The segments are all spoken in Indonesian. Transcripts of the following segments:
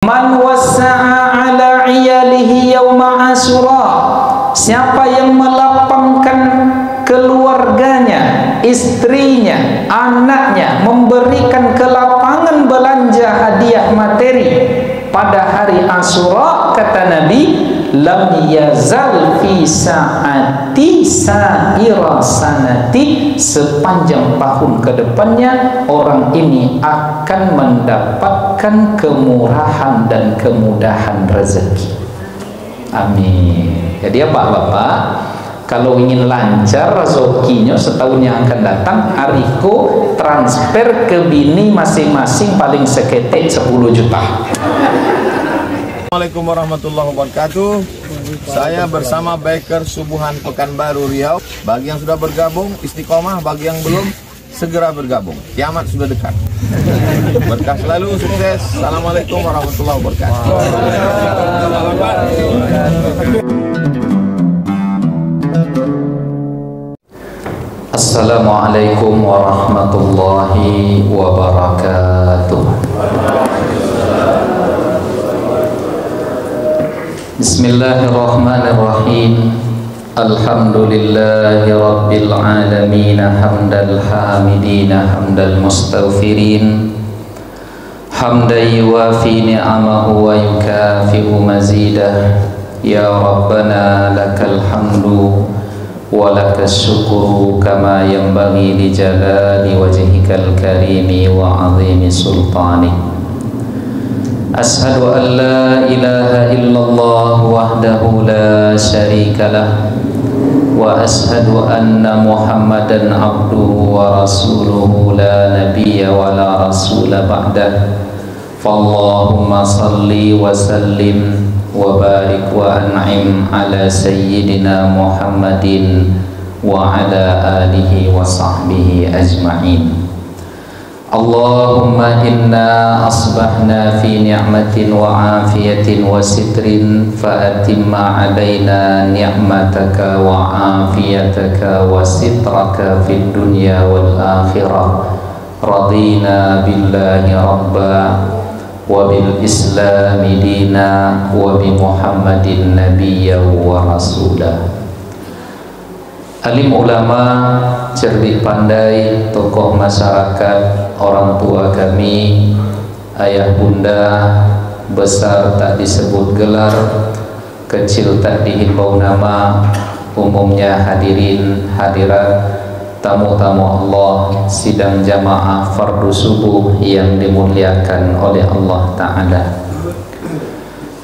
Man wassa'a ala iyalihi yawma Asyura, siapa yang melapangkan keluarganya, istrinya, anaknya, memberikan kelapangan belanja hadiah materi pada hari Asyura, kata Nabi, lam yazal fi sa'ati sa'ira sanati, sepanjang tahun ke depannya orang ini akan mendapatkan kemurahan dan kemudahan rezeki. Amin. Jadi apa Bapak, kalau ingin lancar rezekinya setahun yang akan datang, Ariko transfer ke bini masing-masing paling seketik 10 juta. Assalamualaikum warahmatullahi wabarakatuh. Saya bersama Baker Subuhan Pekanbaru Riau. Bagi yang sudah bergabung istiqomah, bagi yang belum segera bergabung. Kiamat sudah dekat. Berkah selalu, sukses. Assalamualaikum warahmatullahi wabarakatuh. Assalamualaikum warahmatullahi wabarakatuh. Bismillahirrahmanirrahim. Alhamdulillahi rabbil alamin, hamdal hamidin, hamdal mustaghfirin, hamdan yuwafi ni'amahu wa yukafi'u mazidah. Ya Rabbana lakal hamdu wa lakas syukru kama yanbaghi li jalali wajhikal karimi wa 'azimi sultanik. Ashhadu an la ilaha illallah wahdahu la syarika lah, wa ashhadu anna Muhammadan abduhu wa rasuluhu la nabiyya wa la rasula ba'dah. Fallahumma salli wa sallim wa barik wa an'im ala sayyidina Muhammadin wa ala alihi wa sahbihi ajma'in. Allahumma inna asbahna fi ni'matin wa afiyatin wa sitrin, fa atimma alaina ni'mataka wa afiyataka wa sitraka fid dunya wal akhirah. Radina billahi rabba wa bil islami dina wa bi Muhammadin nabiyya wa rasulah. Alim ulama, cerdik pandai, tokoh masyarakat, orang tua kami, ayah bunda, besar tak disebut gelar, kecil tak dihimbau nama, umumnya hadirin hadirat, tamu-tamu Allah, sidang jamaah fardu subuh yang dimuliakan oleh Allah Ta'ala.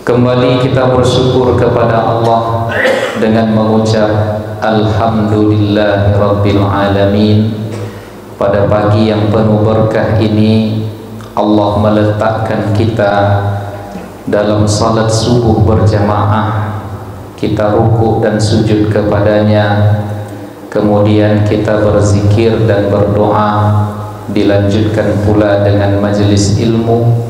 Kembali kita bersyukur kepada Allah dengan mengucap Alhamdulillahi Rabbil Alamin. Pada pagi yang penuh berkah ini Allah meletakkan kita dalam salat subuh berjamaah. Kita rukuk dan sujud kepadanya, kemudian kita berzikir dan berdoa, dilanjutkan pula dengan majelis ilmu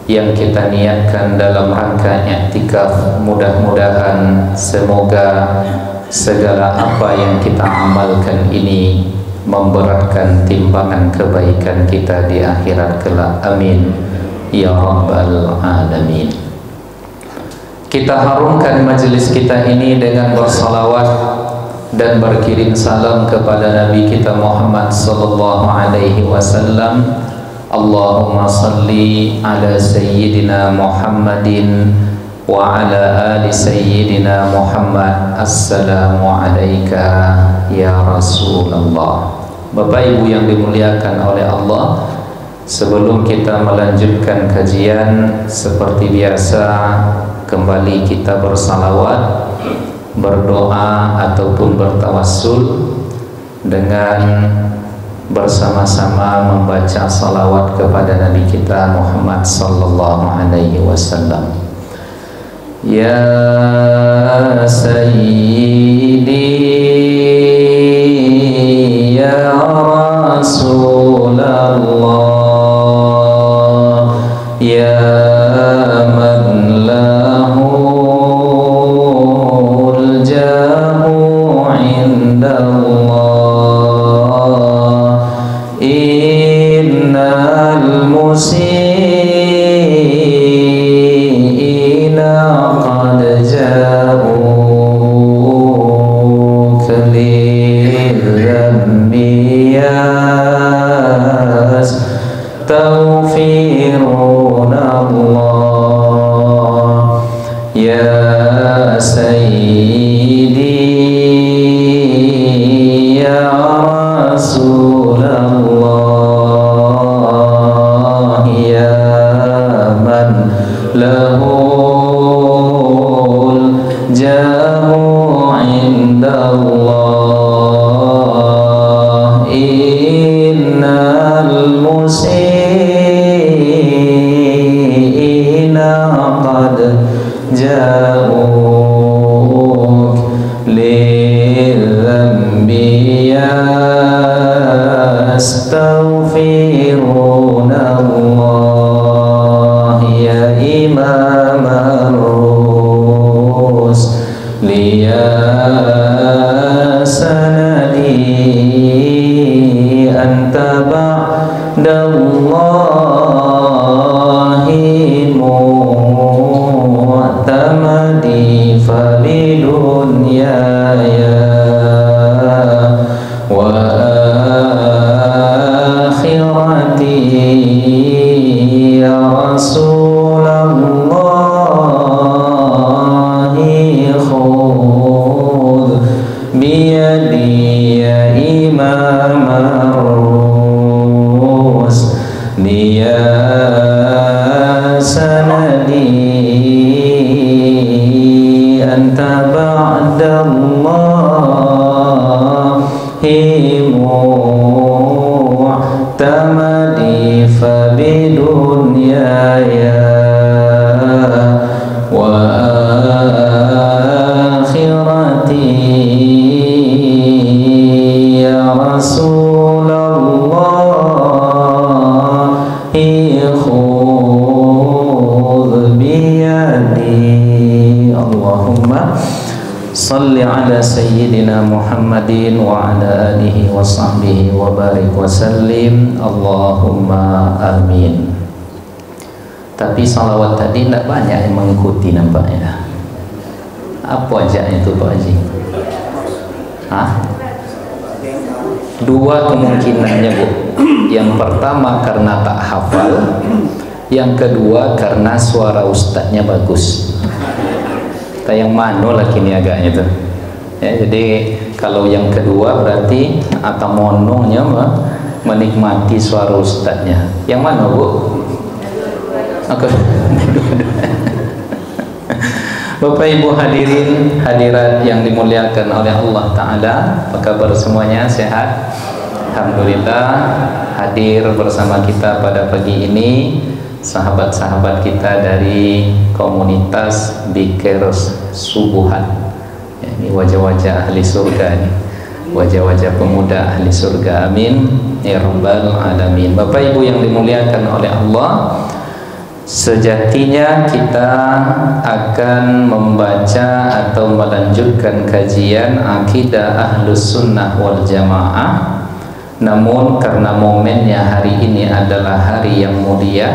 yang kita niatkan dalam rangka i'tikaf. Mudah-mudahan semoga segala apa yang kita amalkan ini memberatkan timbangan kebaikan kita di akhirat kelak. Amin ya rabbal alamin. Kita harumkan majelis kita ini dengan bersalawat dan berkirim salam kepada Nabi kita Muhammad sallallahu alaihi wasallam. Allahumma salli ala sayyidina Muhammadin wa ala ali sayyidina Muhammad. Assalamu alayka ya Rasulullah. Bapak Ibu yang dimuliakan oleh Allah, sebelum kita melanjutkan kajian, seperti biasa kembali kita bersalawat, berdoa ataupun bertawassul dengan bersama-sama membaca salawat kepada Nabi kita Muhammad sallallahu alaihi wasallam. Ya Sayyidi ya Rasulullah, ya man lahul jahu indallah, innal musib lahul jamu indallah innal musiina qad ja'uk lidzambi yastaghfiruna Allah ya imam ar-rus liya sanadi anta ba'dallahi mu'tamadi falidunyaya wa akhirati ya Rasulallahi khudh biyadi ya imam ar-rus liya sanadi anta ba'dallahi mu'tamadi fabidunyaya wa akhirati ya Rasulallahi khudh biyadi. Allahumma salli ala sayyidina Muhammadin wa ala alihi wa sahbihi wa barik wa sallim. Allahumma amin. Tapi salawat tadi tidak banyak yang mengikuti nampaknya. Apa aja itu Pak Haji? Dua kemungkinannya Bu. Yang pertama karena tak hafal, yang kedua karena suara ustadznya bagus. Yang mana lagi ini agaknya tuh ya, jadi kalau yang kedua berarti atau monongnya menikmati suara ustadznya. Yang mana Bu? Oke. Bapak Ibu hadirin hadirat yang dimuliakan oleh Allah Ta'ala, apa kabar semuanya? Sehat? Alhamdulillah. Hadir bersama kita pada pagi ini sahabat-sahabat kita dari komunitas Bikers Subuhan ya, ini wajah-wajah ahli surga nih, wajah-wajah pemuda ahli surga, amin ya rabbal alamin. Bapak Ibu yang dimuliakan oleh Allah, sejatinya kita akan membaca atau melanjutkan kajian akidah Ahlus Sunnah wal Jamaah, namun karena momennya hari ini adalah hari yang mulia,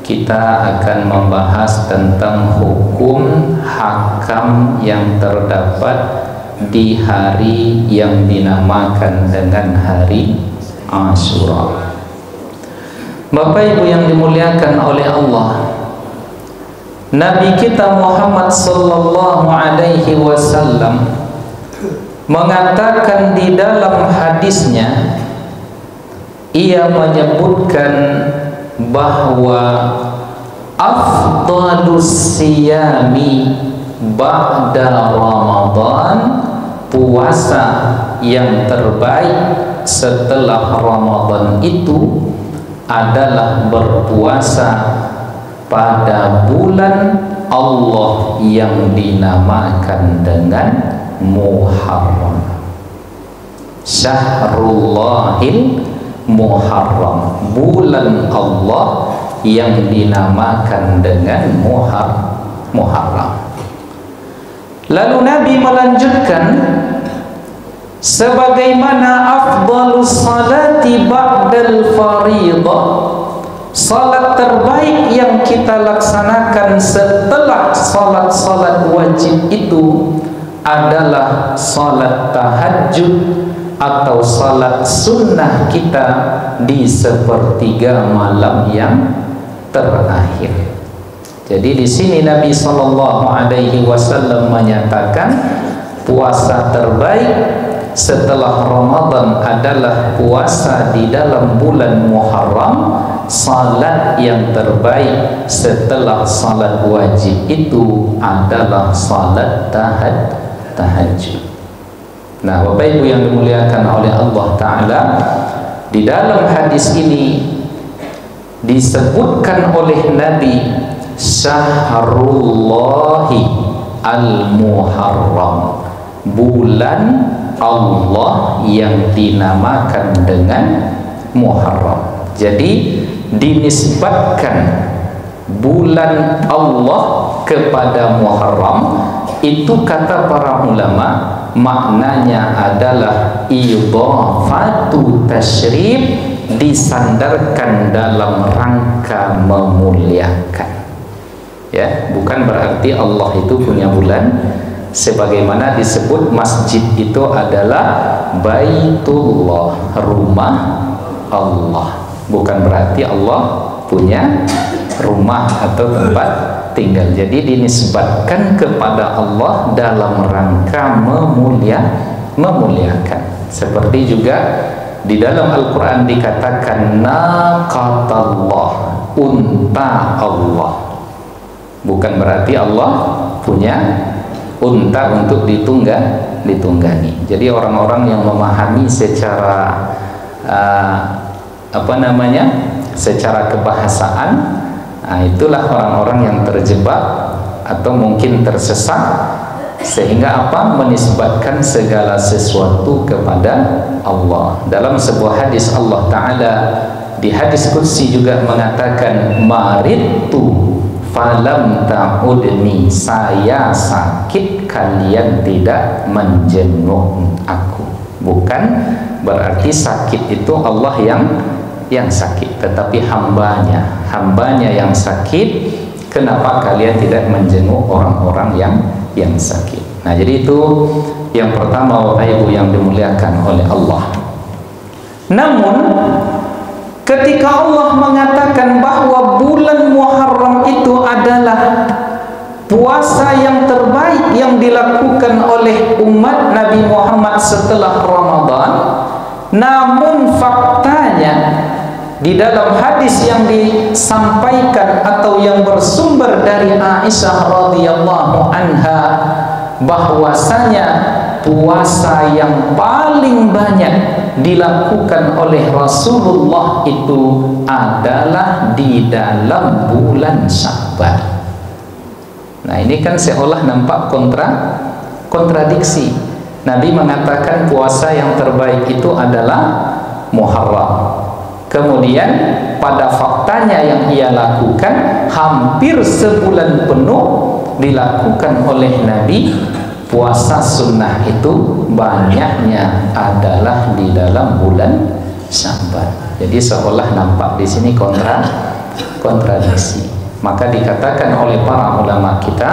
kita akan membahas tentang hukum hakam yang terdapat di hari yang dinamakan dengan hari Asyura. Bapak Ibu yang dimuliakan oleh Allah, Nabi kita Muhammad sallallahu alaihi wasallam mengatakan di dalam hadisnya, ia menyebutkan bahwa afdalus siyami ba'da Ramadan, puasa yang terbaik setelah Ramadan itu adalah berpuasa pada bulan Allah yang dinamakan dengan Muharram, Syahrullahil Muharram, bulan Allah yang dinamakan dengan Muharram. Lalu Nabi melanjutkan, sebagaimana afdalus salati ba'dal fariḍah, salat terbaik yang kita laksanakan setelah salat-salat wajib itu adalah salat tahajud atau salat sunnah kita di sepertiga malam yang terakhir. Jadi di sini Nabi Shallallahu Alaihi Wasallam menyatakan puasa terbaik setelah Ramadan adalah puasa di dalam bulan Muharram salat yang terbaik setelah salat wajib itu adalah salat tahajud. Nah, Bapak Ibu yang dimuliakan oleh Allah Ta'ala, di dalam hadis ini disebutkan oleh Nabi Syahrullahi al-Muharram, bulan Allah yang dinamakan dengan Muharram. Jadi dinisbatkan bulan Allah kepada Muharram, itu kata para ulama maknanya adalah idhafatu tasyrif, disandarkan dalam rangka memuliakan. Ya, bukan berarti Allah itu punya bulan, sebagaimana disebut masjid itu adalah Baitullah, rumah Allah. Bukan berarti Allah punya rumah atau tempat tinggal. Jadi dinisbatkan kepada Allah dalam rangka memuliakan. Seperti juga di dalam Al-Quran dikatakan naqatallah, unta Allah. Bukan berarti Allah punya unta untuk ditunggangi. Jadi orang-orang yang memahami secara secara kebahasaan, nah itulah orang-orang yang terjebak atau mungkin tersesat, sehingga menisbatkan segala sesuatu kepada Allah. Dalam sebuah hadis Allah Ta'ala di hadis Qudsi juga mengatakan maridtu falam ta'udni, saya sakit kalian tidak menjenguk aku. Bukan berarti sakit itu Allah yang sakit, tetapi hambanya yang sakit. Kenapa kalian tidak menjenguk orang-orang yang sakit? Nah, jadi itu yang pertama, Bapak Ibu yang dimuliakan oleh Allah. Namun ketika Allah mengatakan bahwa bulan Muharram itu adalah puasa yang terbaik yang dilakukan oleh umat Nabi Muhammad setelah Ramadan, namun faktanya di dalam hadis yang disampaikan atau yang bersumber dari Aisyah radhiyallahu anha, bahwasanya puasa yang paling banyak dilakukan oleh Rasulullah itu adalah di dalam bulan Sya'ban. Nah, ini kan seolah nampak kontradiksi. Nabi mengatakan puasa yang terbaik itu adalah Muharram. Kemudian pada faktanya yang ia lakukan hampir sebulan penuh dilakukan oleh Nabi, puasa sunnah itu banyaknya adalah di dalam bulan Sya'ban. Jadi seolah nampak di sini kontradiksi. Maka dikatakan oleh para ulama kita,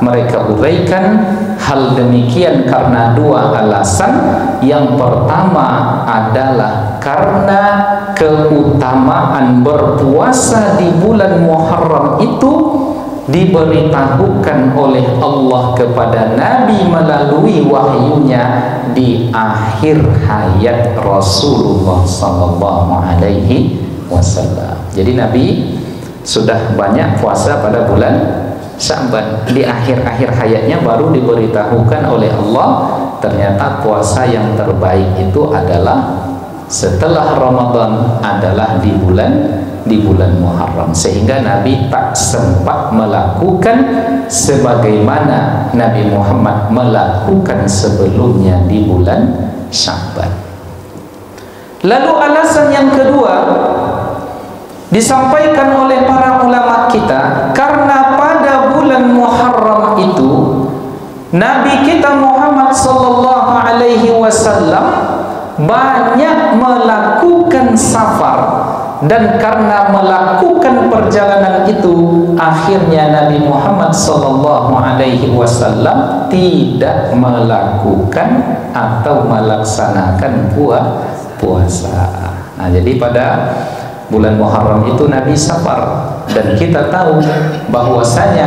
mereka uraikan hal demikian karena dua alasan. Yang pertama adalah karena keutamaan berpuasa di bulan Muharram itu diberitahukan oleh Allah kepada Nabi melalui wahyunya di akhir hayat Rasulullah sallallahu alaihi wasallam. Jadi Nabi sudah banyak puasa pada bulan Sya'ban. Di akhir-akhir hayatnya baru diberitahukan oleh Allah, ternyata puasa yang terbaik itu adalah setelah Ramadan, adalah di bulan Muharram. Sehingga Nabi tak sempat melakukan sebagaimana Nabi Muhammad melakukan sebelumnya di bulan Sya'ban. Lalu alasan yang kedua disampaikan oleh para ulama kita, karena pada bulan Muharram itu Nabi kita Muhammad sallallahu alaihi wasallam banyak melakukan safar, dan karena melakukan perjalanan itu akhirnya Nabi Muhammad sallallahu alaihi wasallam tidak melakukan atau melaksanakan puasa. Nah, jadi pada bulan Muharram itu Nabi safar, dan kita tahu bahwasanya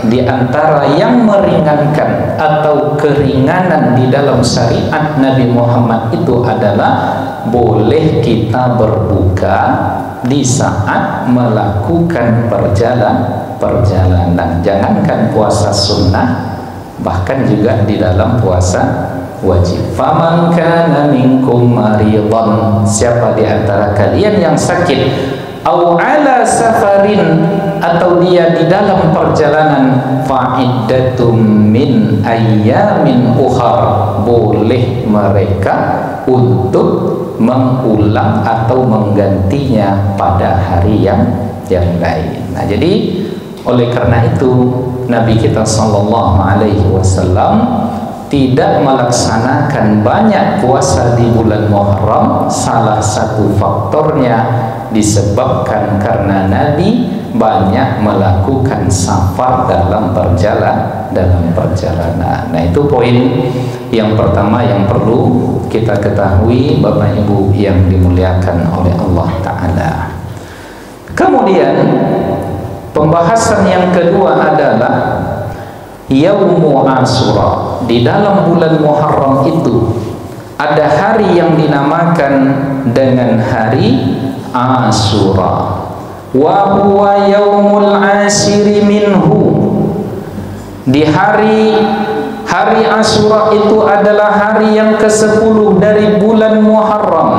di antara yang meringankan atau keringanan di dalam syariat Nabi Muhammad itu adalah boleh kita berbuka di saat melakukan perjalanan. Jangankan puasa sunnah, bahkan juga di dalam puasa wajib. Faman kana minkum maridan, siapa di antara kalian yang sakit, au ala safarin, atau dia di dalam perjalanan, fa'iddatum min ayyamin ukhar, boleh mereka untuk mengulang atau menggantinya pada hari yang lain. Nah, jadi oleh karena itu Nabi kita sallallahu alaihi wasallam tidak melaksanakan banyak puasa di bulan Muharram. Salah satu faktornya disebabkan karena Nabi banyak melakukan safar dalam perjalanan. Nah, itu poin yang pertama yang perlu kita ketahui, Bapak Ibu yang dimuliakan oleh Allah Ta'ala. Kemudian pembahasan yang kedua adalah Yaumu Ashura. Di dalam bulan Muharram itu ada hari yang dinamakan dengan hari Ashura. Wa huwa yaumul ashiri minhu. Di hari Ashura itu adalah hari yang ke-10 dari bulan Muharram.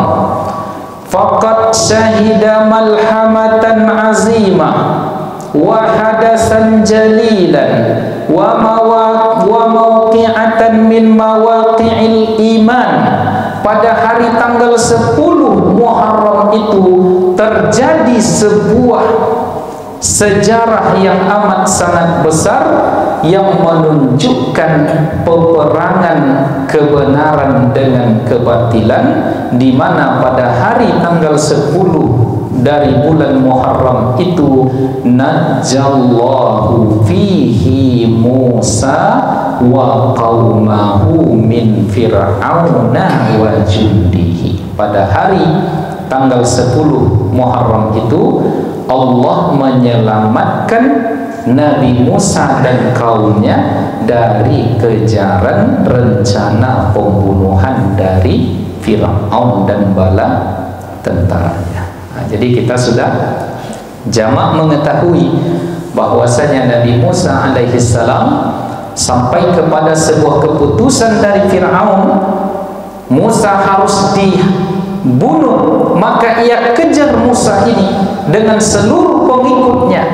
Faqad syahida malhamatan azimah wa hadasan jalilan wa mawqi'atan min mawaqi'il iman. Pada hari tanggal 10 Muharram itu terjadi sebuah sejarah yang amat sangat besar yang menunjukkan peperangan kebenaran dengan kebatilan, di mana pada hari tanggal 10 dari bulan Muharram itu najallahu fihi Musa wa qaumahu min fir'auna wa jundihi. Pada hari tanggal 10 Muharram itu Allah menyelamatkan Nabi Musa dan kaumnya dari kejaran rencana pembunuhan dari Fir'aun dan bala tentaranya. Nah, jadi kita sudah jamak mengetahui bahwasanya Nabi Musa alaihissalam sampai kepada sebuah keputusan dari Fir'aun, Musa harus dibunuh. Maka ia kejar Musa ini dengan seluruh pengikutnya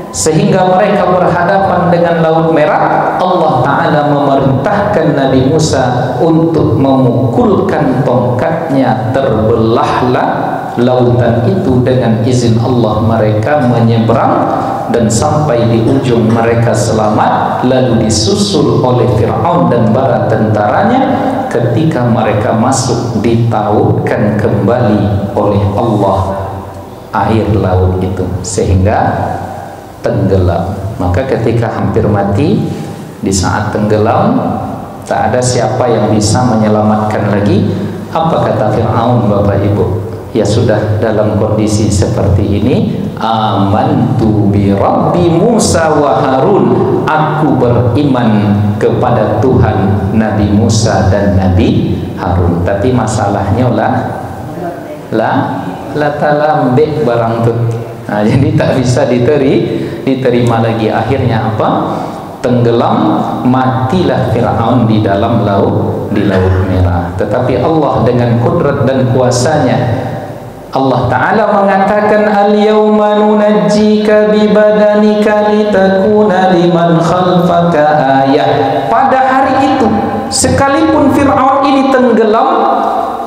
sehingga mereka berhadapan dengan Laut Merah. Allah Ta'ala memerintahkan Nabi Musa untuk memukulkan tongkatnya, terbelahlah lautan itu. Dengan izin Allah mereka menyeberang dan sampai di ujung mereka selamat, lalu disusul oleh Fir'aun dan bala tentaranya. Ketika mereka masuk, ditautkan kembali oleh Allah air laut itu sehingga tenggelam. Maka ketika hampir mati, di saat tenggelam, tak ada siapa yang bisa menyelamatkan lagi. Apa kata Fir'aun, Bapak Ibu? Ya sudah, dalam kondisi seperti ini, amantu bi Rabbi Musa wa Harun, aku beriman kepada Tuhan Nabi Musa dan Nabi Harun. Tapi masalahnya la talambek barang itu. Nah, jadi tak bisa diterima lagi. Akhirnya apa? Tenggelam, matilah Fir'aun di dalam Laut Merah. Tetapi Allah dengan kudrat dan kuasanya, Allah Ta'ala mengatakan, al-yawma nunajjika bibadanika litakuna liman khalfaka ayah. Pada hari itu, sekalipun Fir'aun ini tenggelam,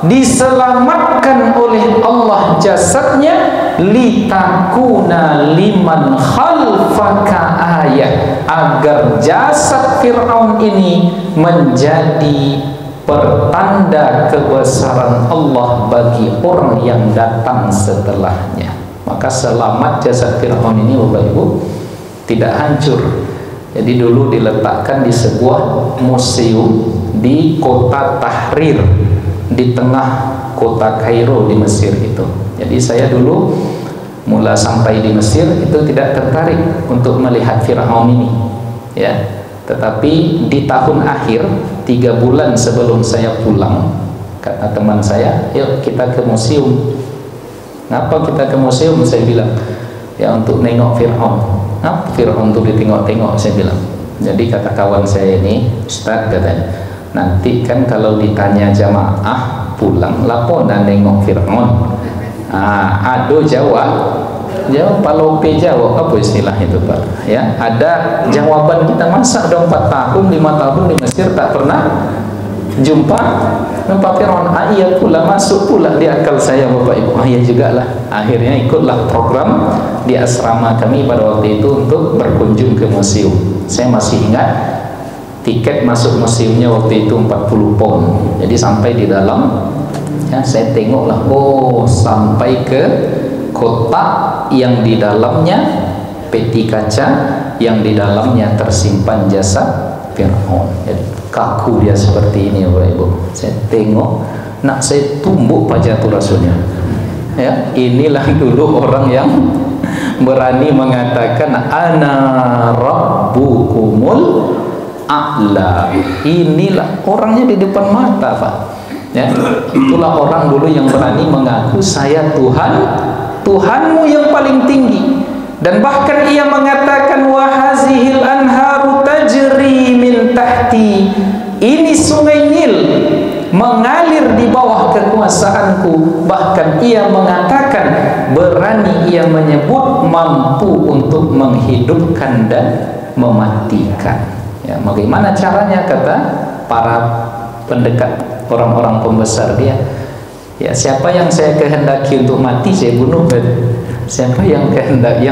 diselamatkan oleh Allah jasadnya, litakuna liman khalfaka ayah, agar jasad Fir'aun ini menjadi pertanda kebesaran Allah bagi orang yang datang setelahnya. Maka selamat jasad Fir'aun ini, Bapak Ibu, tidak hancur. Jadi dulu diletakkan di sebuah museum di kota Tahrir, di tengah kota Kairo di Mesir itu. Jadi saya dulu mula sampai di Mesir itu tidak tertarik untuk melihat Fir'aun ini, ya. Tetapi di tahun akhir, 3 bulan sebelum saya pulang, kata teman saya, yuk kita ke museum Ngapa kita ke museum? Saya bilang, ya untuk nengok Fir'aun. Ngapa Fir'aun tuh ditengok-tengok? Saya bilang. Jadi kata kawan saya ini, Ustaz katanya, nanti kan kalau ditanya jamaah pulang, lapo dan nengok Fir'aun. Ado jawab palope jawab, apa istilah itu Pak? Ya, ada jawaban kita, masa udah 4 tahun 5 tahun di Mesir tak pernah jumpa Fir'aun. Iya pula, masuk pula di akal saya Bapak Ibu. Iya juga lah. Akhirnya ikutlah program di asrama kami pada waktu itu untuk berkunjung ke museum. Saya masih ingat tiket masuk museumnya waktu itu 40 pound. Jadi sampai di dalam, ya, saya tengoklah, oh sampai ke kotak yang di dalamnya peti kaca, yang di dalamnya tersimpan jasad Fir'aun. Jadi kaku dia seperti ini Bapak Ibu. Saya tengok, nak saya tumbuk pajatul Rasulnya. Ya, inilah dulu orang yang berani mengatakan ana rabbukumul a'la. Inilah orangnya di depan mata Pak. Ya, itulah orang dulu yang berani mengaku saya Tuhanmu yang paling tinggi. Dan bahkan ia mengatakan wa hazihil anharu tajri min tahti. Ini sungai Nil mengalir di bawah kekuasaanku. Bahkan ia mengatakan, berani ia menyebut mampu untuk menghidupkan dan mematikan. Ya, bagaimana caranya kata para pendekat, orang-orang pembesar dia? Ya, siapa yang saya kehendaki untuk mati saya bunuh, siapa yang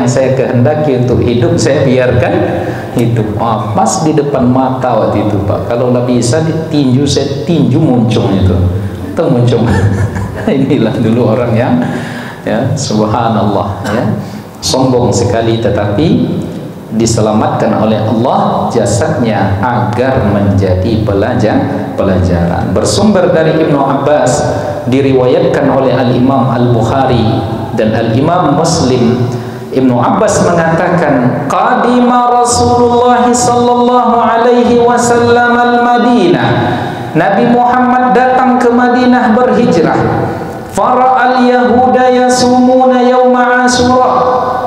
saya kehendaki untuk hidup saya biarkan hidup. Pas di depan mata waktu itu Pak, kalau lah bisa ditinju saya tinju muncung itu muncung. Inilah dulu orang yang, ya subhanallah, ya sombong sekali, tetapi diselamatkan oleh Allah jasadnya agar menjadi pelajaran. Bersumber dari Ibnu Abbas, diriwayatkan oleh Al-Imam Al-Bukhari dan Al-Imam Muslim. Ibnu Abbas mengatakan, qadima Rasulullah sallallahu alaihi wasallam al-Madinah. Nabi Muhammad datang ke Madinah berhijrah. Fara'al yahuda yasumuna yawma Asyura.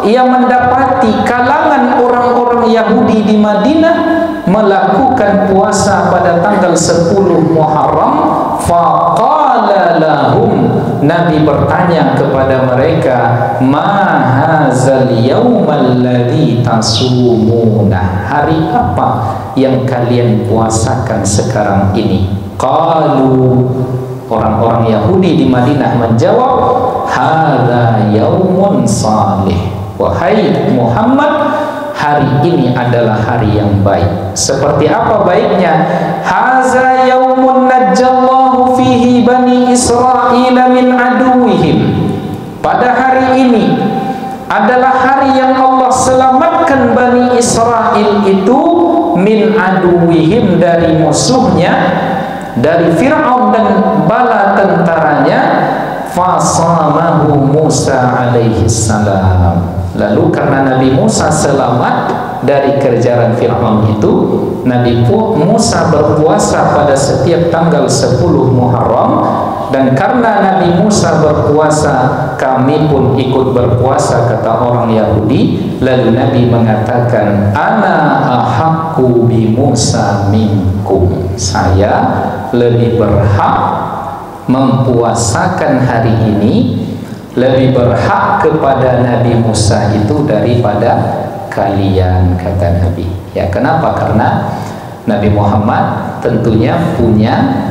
Ia mendapati kalangan orang-orang Yahudi di Madinah melakukan puasa pada tanggal 10 Muharram. Faqala lahum, Nabi bertanya kepada mereka, ma hadzal yaumal ladzi tasumuna, hari apa yang kalian puasakan sekarang ini? Qalu, orang-orang Yahudi di Madinah menjawab, hadza yaumun salih. Wahai Muhammad, hari ini adalah hari yang baik. Seperti apa baiknya? Haza yaumun najjallahu fihi bani Israil min aduwihim. Pada hari ini adalah hari yang Allah selamatkan Bani Israel itu min aduwihim, dari musuhnya, dari Fir'aun dan bala tentaranya. Fasamahu Musa alaihi salam. Lalu karena Nabi Musa selamat dari kejaran Fir'aun itu, Nabi Musa berpuasa pada setiap tanggal 10 Muharram. Dan karena Nabi Musa berpuasa, kami pun ikut berpuasa, kata orang Yahudi. Lalu Nabi mengatakan, ana ahaqqu bi Musa minkum. Saya lebih berhak mempuasakan hari ini, lebih berhak kepada Nabi Musa itu daripada kalian, kata Nabi. Ya, kenapa? Karena Nabi Muhammad tentunya punya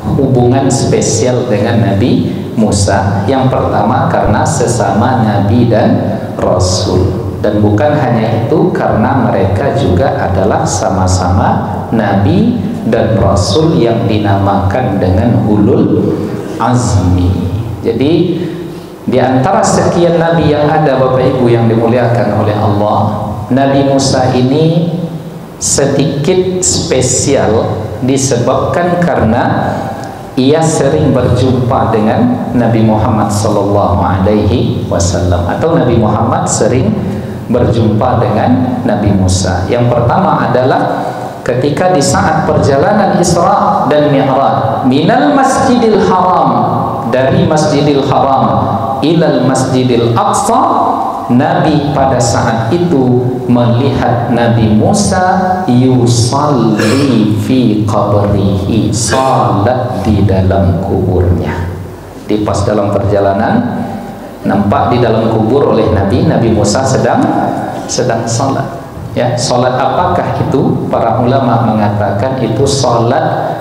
hubungan spesial dengan Nabi Musa. Yang pertama karena sesama Nabi dan Rasul. Dan bukan hanya itu, karena mereka juga adalah sama-sama Nabi dan Rasul yang dinamakan dengan ulul azmi. Jadi di antara sekian Nabi yang ada, Bapak Ibu yang dimuliakan oleh Allah, Nabi Musa ini sedikit spesial disebabkan karena ia sering berjumpa dengan Nabi Muhammad sallallahu alaihi wasallam, atau Nabi Muhammad sering berjumpa dengan Nabi Musa. Yang pertama adalah ketika di saat perjalanan Isra dan Mi'raj minal Masjidil Haram, dari Masjidil Haram ilal Masjidil Aqsa, Nabi pada saat itu melihat Nabi Musa yusalli fi qabrihi, salat di dalam kuburnya. Di pas dalam perjalanan nampak di dalam kubur oleh Nabi Musa sedang salat. Ya, salat apakah itu? Para ulama mengatakan itu salat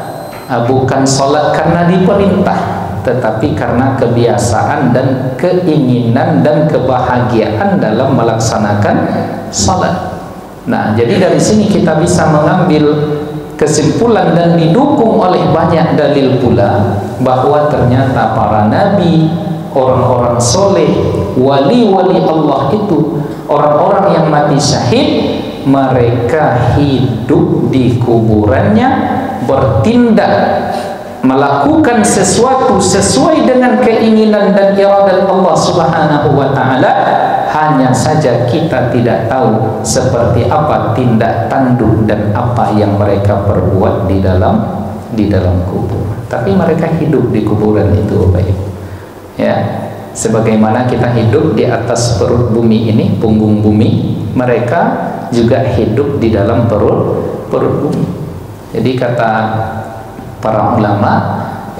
bukan salat karena diperintah, tetapi karena kebiasaan dan keinginan dan kebahagiaan dalam melaksanakan salat. Nah, jadi dari sini kita bisa mengambil kesimpulan dan didukung oleh banyak dalil pula bahwa ternyata para nabi, orang-orang soleh, wali-wali Allah itu, orang-orang yang mati syahid, mereka hidup di kuburannya, bertindak, melakukan sesuatu sesuai dengan keinginan dan iradat Allah Subhanahu wa ta'ala. Hanya saja kita tidak tahu seperti apa tindak tanduk dan apa yang mereka perbuat di dalam kubur. Tapi mereka hidup di kuburan itu, Bapak Ibu. Ya, sebagaimana kita hidup di atas perut bumi ini, punggung bumi, mereka juga hidup di dalam perut bumi. Jadi kata para ulama,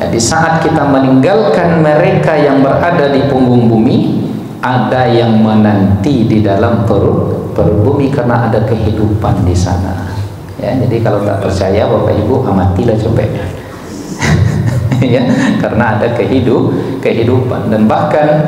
ya, di saat kita meninggalkan mereka yang berada di punggung bumi, ada yang menanti di dalam perut bumi karena ada kehidupan di sana. Ya, jadi kalau tak percaya Bapak Ibu, amatilah coba. Ya, karena ada kehidupan, dan bahkan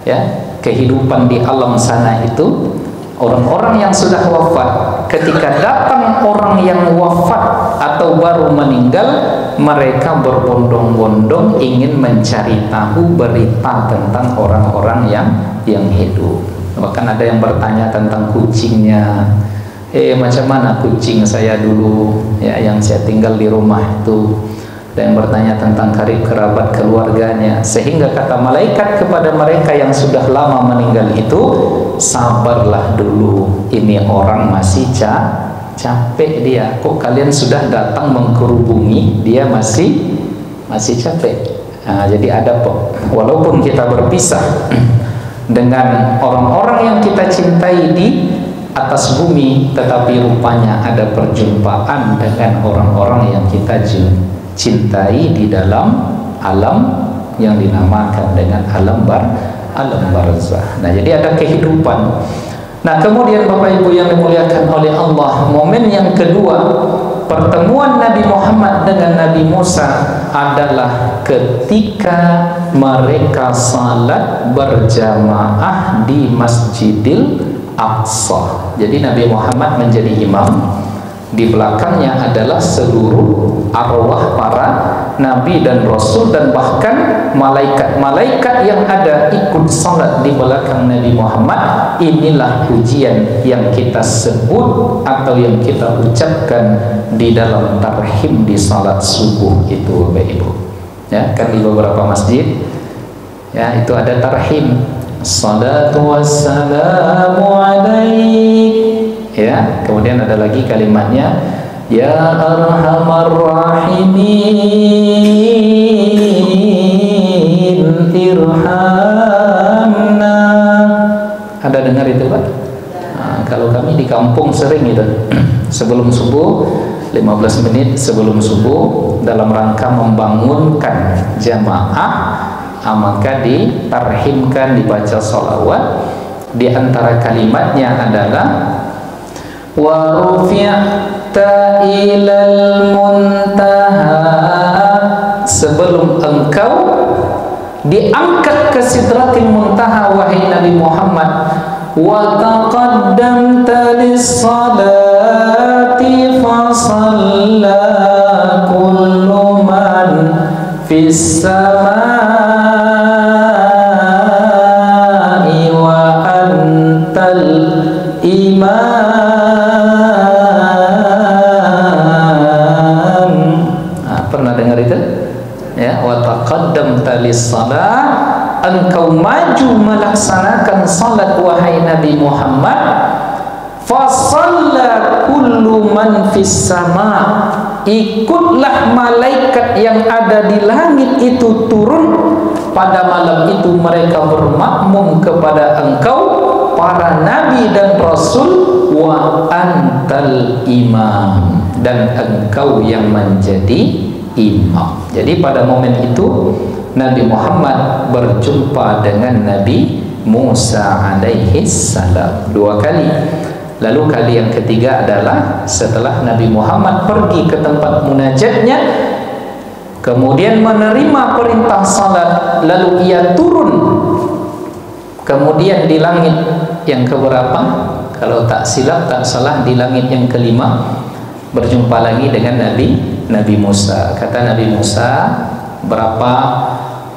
ya, kehidupan di alam sana itu, orang-orang yang sudah wafat, ketika datang orang yang wafat atau baru meninggal, mereka berbondong-bondong ingin mencari tahu berita tentang orang-orang yang hidup. Bahkan ada yang bertanya tentang kucingnya, macam mana kucing saya dulu, ya, yang saya tinggal di rumah itu. Dan bertanya tentang karib kerabat keluarganya, sehingga kata malaikat kepada mereka yang sudah lama meninggal itu, sabarlah dulu, ini orang masih capek dia, kok kalian sudah datang mengkerubungi dia masih capek. Nah, jadi ada walaupun kita berpisah dengan orang-orang yang kita cintai di atas bumi, tetapi rupanya ada perjumpaan dengan orang-orang yang kita cintai di dalam alam yang dinamakan dengan alam barzah. Nah, jadi ada kehidupan. Nah, kemudian Bapak Ibu yang dimuliakan oleh Allah, momen yang kedua pertemuan Nabi Muhammad dengan Nabi Musa adalah ketika mereka salat berjamaah di Masjidil Aqsa. Jadi Nabi Muhammad menjadi imam, di belakangnya adalah seluruh arwah para nabi dan rasul, dan bahkan malaikat-malaikat yang ada ikut salat di belakang Nabi Muhammad. Inilah pujian yang kita sebut atau yang kita ucapkan di dalam tarhim di salat subuh itu, Bapak Ibu. Ya, kan di beberapa masjid ya itu ada tarhim, salatu wassalamu alaik. Ya, kemudian ada lagi kalimatnya, ya arhamar rahimin irhamna. Ada dengar itu, Pak? Nah, kalau kami di kampung sering itu sebelum subuh, 15 menit sebelum subuh, dalam rangka membangunkan jamaah, maka ditarhimkan, dibaca sholawat. Di antara kalimatnya adalah wa rufi'ta ilal muntaha, sebelum engkau diangkat ke sidratil muntaha wahai Nabi Muhammad, wa taqaddamta lis-salati fa shalla kullu man fis samai wa antal imam. Taqaddamta lis-salat, engkau maju melaksanakan salat wahai Nabi Muhammad, fa shalla kullu man fis sama, ikutlah malaikat yang ada di langit itu turun pada malam itu mereka bermakmum kepada engkau para nabi dan rasul, wa antal imam, dan engkau yang menjadi imam. Jadi pada momen itu Nabi Muhammad berjumpa dengan Nabi Musa alaihi salam 2 kali. Lalu kali yang ketiga adalah setelah Nabi Muhammad pergi ke tempat munajatnya, kemudian menerima perintah salat, lalu ia turun kemudian di langit yang keberapa? Kalau tak silap, tak salah, di langit yang kelima berjumpa lagi dengan Nabi Musa. Kata Nabi Musa, berapa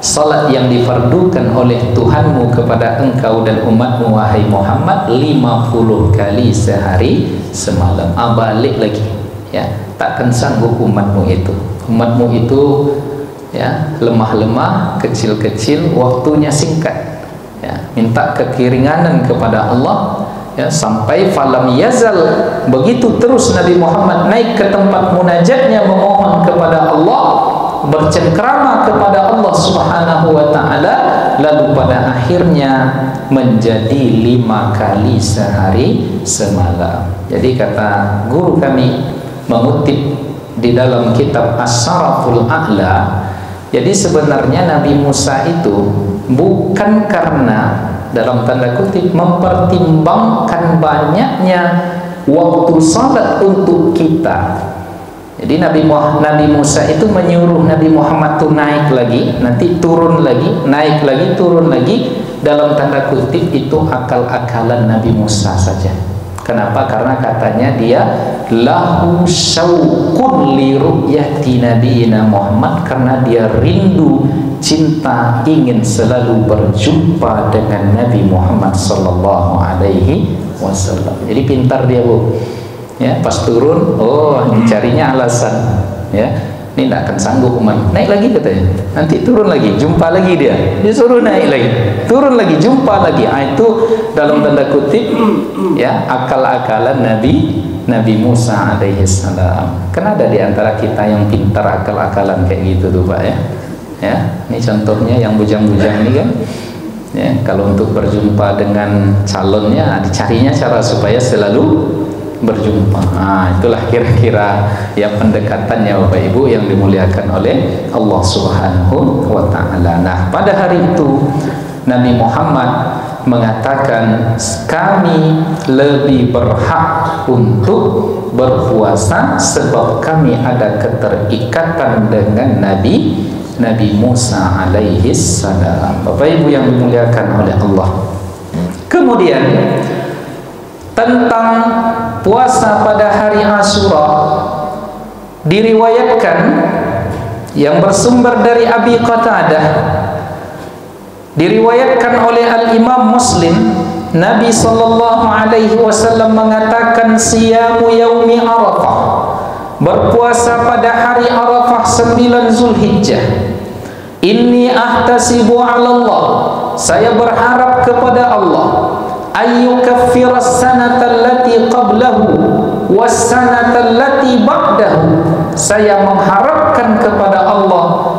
salat yang difardukan oleh Tuhanmu kepada engkau dan umatmu wahai Muhammad? 50 kali sehari semalam. Balik lagi, ya, takkan sanggup umatmu itu. Umatmu itu ya lemah-lemah, kecil-kecil, waktunya singkat. Ya, minta kekeringanan kepada Allah, ya, sampai falam yazal, begitu terus Nabi Muhammad naik ke tempat munajatnya memohon kepada Allah, bercengkrama kepada Allah Subhanahu wa taala, lalu pada akhirnya menjadi 5 kali sehari semalam. Jadi kata guru kami mengutip di dalam kitab As-Saraful A'la, jadi sebenarnya Nabi Musa itu bukan karena dalam tanda kutip mempertimbangkan banyaknya waktu salat untuk kita. Jadi Nabi Musa itu menyuruh Nabi Muhammad itu naik lagi, nanti turun lagi, naik lagi, turun lagi. Dalam tanda kutip itu akal-akalan Nabi Musa saja. Kenapa? Karena katanya dia lahu syauqun li ru'yati nabiyina Muhammad, karena dia rindu, cinta, ingin selalu berjumpa dengan Nabi Muhammad sallallahu alaihi wasallam. Jadi pintar dia, Bu. Ya, pas turun, dicarinya alasan. Ya, ini tidak akan sanggup umat. Naik lagi katanya. Nanti turun lagi, jumpa lagi dia. Disuruh naik lagi, turun lagi, jumpa lagi. Itu dalam tanda kutip ya akal-akalan Nabi Musa alaihi salam. Kan ada di antara kita yang pintar akal-akalan kayak gitu tuh, Pak, ya. Ya, ini contohnya yang bujang-bujang ini kan. Ya, kalau untuk berjumpa dengan calonnya dicarinya cara supaya selalu berjumpa. Itulah kira-kira yang pendekatannya Bapak Ibu yang dimuliakan oleh Allah Subhanahu wa taala. Nah, pada hari itu Nabi Muhammad mengatakan, kami lebih berhak untuk berpuasa sebab kami ada keterikatan dengan Nabi Musa alaihi salam. Bapak Ibu yang dimuliakan oleh Allah. Kemudian tentang puasa pada hari Asyura diriwayatkan yang bersumber dari Abi Qatadah, diriwayatkan oleh Al-Imam Muslim, Nabi sallallahu alaihi wasallam mengatakan, siyamu yaumi Arafah, berpuasa pada hari Arafah 9 Zulhijjah. Inni ahtasibu 'ala Allah, saya berharap kepada Allah, ayyukaffira as-sanata allati qablahu was-sanata allati ba'dahu, saya mengharapkan kepada Allah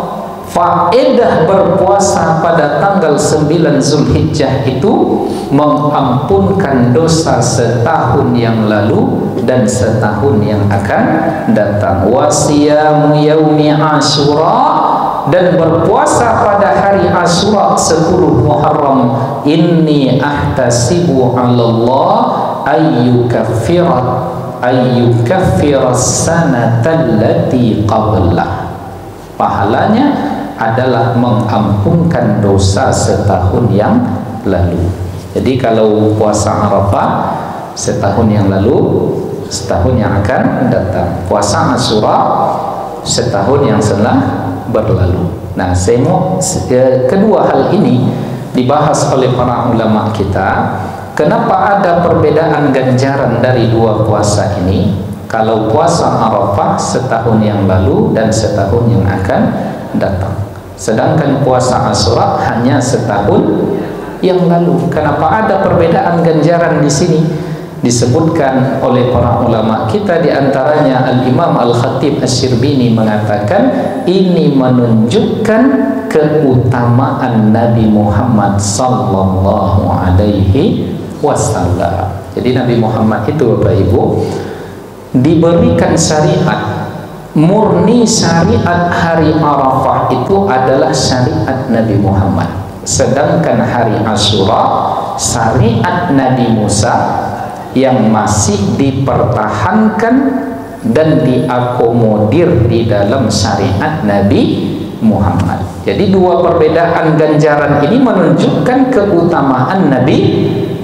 faedah berpuasa pada tanggal 9 Zulhijjah itu mengampunkan dosa setahun yang lalu dan setahun yang akan datang. Wasiyamu yaumi Asyura, dan berpuasa pada hari Asyura 10 Muharram, inni ahtasibu 'ala Allah ayyukaffira as-sanata allati qablah, pahalanya adalah mengampunkan dosa setahun yang lalu. Jadi kalau puasa Arafah setahun yang lalu, setahun yang akan datang. Puasa Asyura setahun yang telah berlalu. Nah, saya mau kedua hal ini dibahas oleh para ulama kita. Kenapa ada perbedaan ganjaran dari dua puasa ini? Kalau puasa Arafah setahun yang lalu dan setahun yang akan datang, sedangkan puasa Asyura hanya setahun yang lalu. Kenapa ada perbedaan ganjaran di sini? Disebutkan oleh para ulama kita, diantaranya Al-Imam Al-Khatib Asy-Syirbini mengatakan ini menunjukkan keutamaan Nabi Muhammad sallallahu alaihi wasallam. Jadi Nabi Muhammad itu Bapak Ibu diberikan syariat murni, syariat hari Arafah itu adalah syariat Nabi Muhammad. Sedangkan hari Asyura syariat Nabi Musa yang masih dipertahankan dan diakomodir di dalam syariat Nabi Muhammad. Jadi dua perbedaan ganjaran ini menunjukkan keutamaan Nabi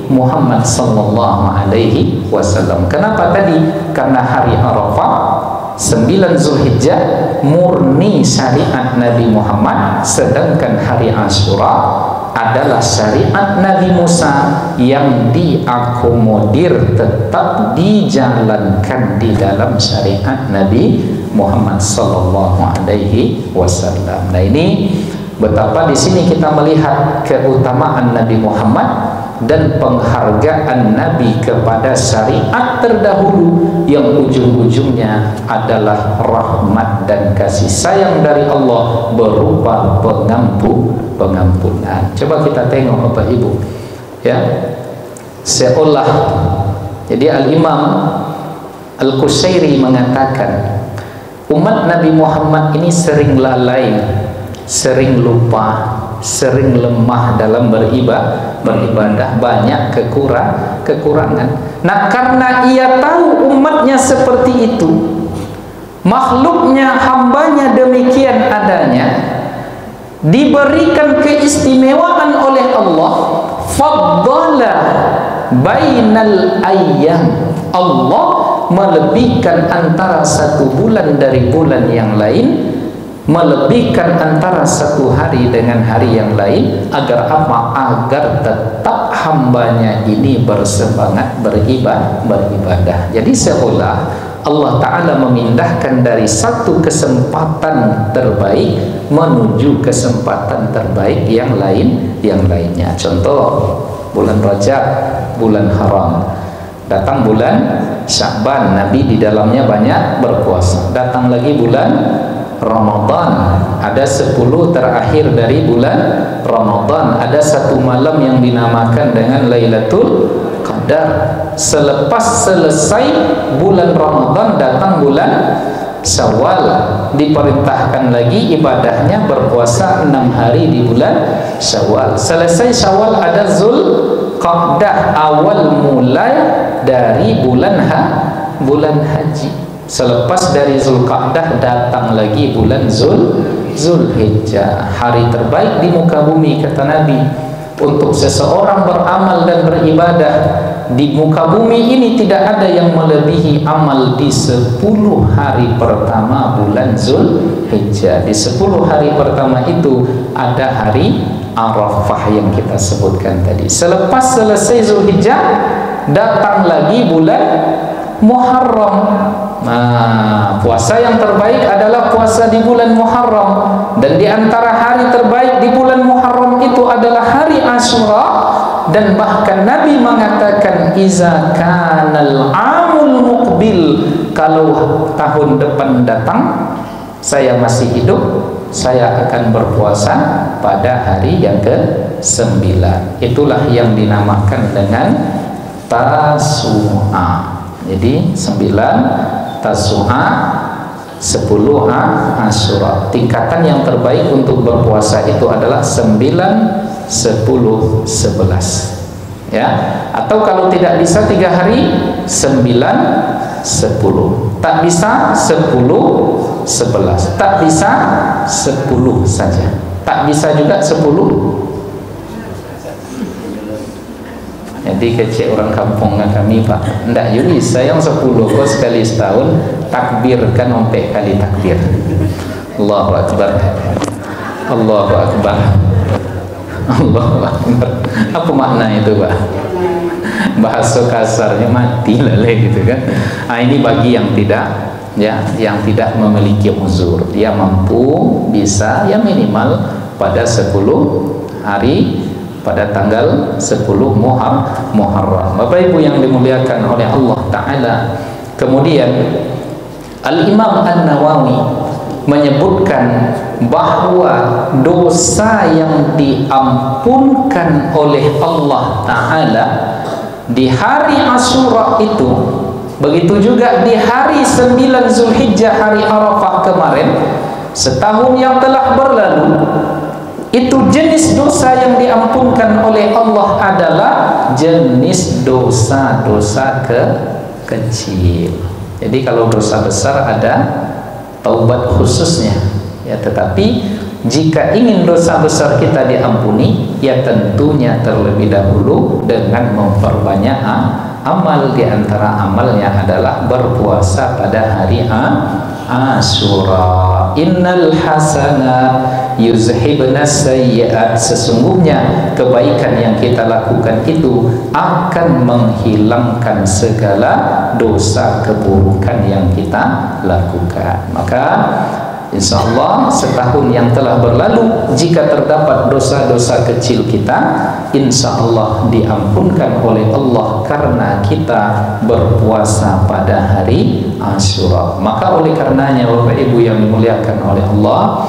Muhammad sallallahu alaihi wasallam. Kenapa tadi? Karena hari Arafah 9 Zulhijjah murni syariat Nabi Muhammad, sedangkan hari Asyura adalah syariat Nabi Musa yang diakomodir, tetap dijalankan di dalam syariat Nabi Muhammad sallallahu alaihi wasallam. Nah, ini betapa di sini kita melihat keutamaan Nabi Muhammad dan penghargaan Nabi kepada syariat terdahulu yang ujung-ujungnya adalah rahmat dan kasih sayang dari Allah berupa pengampunan. Coba kita tengok Bapak Ibu, ya, seolah jadi Al-Imam Al-Qushairi mengatakan umat Nabi Muhammad ini sering lalai, sering lupa, sering lemah dalam beribadah, banyak kekurangan. Nah, karena ia tahu umatnya seperti itu, makhluknya, hambanya demikian adanya, diberikan keistimewaan oleh Allah, faddala bainal ayyam, Allah melebihkan antara satu bulan dari bulan yang lain, melebihkan antara satu hari dengan hari yang lain. Agar apa? Agar tetap hambanya ini bersemangat beribadah. Jadi seolah Allah Ta'ala memindahkan dari satu kesempatan terbaik menuju kesempatan terbaik yang lainnya. Contoh, bulan Rajab, bulan haram. Datang bulan Sya'ban, Nabi di dalamnya banyak berpuasa. Datang lagi bulan Ramadan, ada 10 terakhir dari bulan Ramadan, ada satu malam yang dinamakan dengan Lailatul Qadar. Selepas selesai bulan Ramadan datang bulan Syawal, diperintahkan lagi ibadahnya berpuasa 6 hari di bulan Syawal. Selesai Syawal ada Zulqa'dah, awal mulai dari bulan haji. Selepas dari Zulqa'dah datang lagi bulan Zulhijjah. Hari terbaik di muka bumi kata Nabi untuk seseorang beramal dan beribadah di muka bumi ini tidak ada yang melebihi amal di 10 hari pertama bulan Zulhijjah. Di 10 hari pertama itu ada hari Arafah yang kita sebutkan tadi. Selepas selesai Zulhijjah datang lagi bulan Muharram. Nah, puasa yang terbaik adalah puasa di bulan Muharram, dan di antara hari terbaik di bulan Muharram itu adalah hari Asyura. Dan bahkan Nabi mengatakan iza kanal amul muqbil, kalau tahun depan datang saya masih hidup, saya akan berpuasa pada hari yang ke-9. Itulah yang dinamakan dengan Tasu'a. Jadi 9 Tasu'a, 10 Asyura. Tingkatan yang terbaik untuk berpuasa itu adalah 9, 10, 11. Ya, atau kalau tidak bisa 3 hari 9, 10. Tak bisa 10, 11. Tak bisa 10 saja. Tak bisa juga 10. Jadi kecil orang kampung kami Pak, ndak Yuli saya yang 10 kok sekali setahun takbirkan sampai kali takbir. Allahu Akbar, Allahu Akbar, Allahu Akbar. Apa makna itu Pak? Bahasa kasarnya mati lele gitu kan. Nah, ini bagi yang tidak, ya, yang tidak memiliki uzur, dia mampu bisa ya minimal pada 10 hari pada tanggal 10 Muharram. Bapak Ibu yang dimuliakan oleh Allah Ta'ala. Kemudian Al-Imam An-Nawawi menyebutkan bahwa dosa yang diampunkan oleh Allah Ta'ala di hari Asyura itu, begitu juga di hari 9 Zulhijjah, hari Arafah kemarin, setahun yang telah berlalu, itu jenis dosa yang diampunkan oleh Allah adalah jenis dosa-dosa kecil. Jadi kalau dosa besar ada taubat khususnya, ya, tetapi jika ingin dosa besar kita diampuni, ya tentunya terlebih dahulu dengan memperbanyak amal. Di antara amalnya adalah berpuasa pada hari Asyura. Innal hasana yuzhibna sayyi'at, sesungguhnya kebaikan yang kita lakukan itu akan menghilangkan segala dosa keburukan yang kita lakukan. Maka insya Allah setahun yang telah berlalu, jika terdapat dosa-dosa kecil kita, insya Allah diampunkan oleh Allah karena kita berpuasa pada hari Asyura. Maka oleh karenanya Bapak Ibu yang dimuliakan oleh Allah,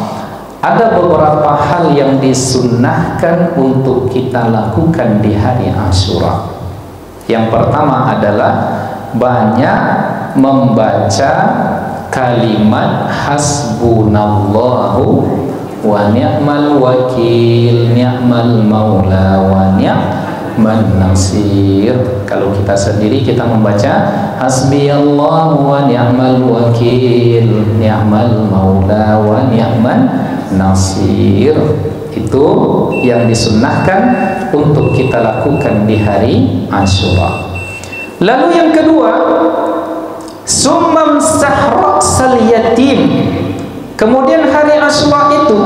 ada beberapa hal yang disunnahkan untuk kita lakukan di hari Asyura. Yang pertama adalah banyak membaca kalimat hasbunallahu wa ni'mal wakil, ni'mal maula wa ni'man nasir. Kalau kita sendiri kita membaca hasbiyallahu wa ni'mal wakil, ni'mal maula wa ni'man nasir. Itu yang disunnahkan untuk kita lakukan di hari Asyura. Lalu yang kedua, summam sahra'sal yatim. Kemudian hari Asyura itu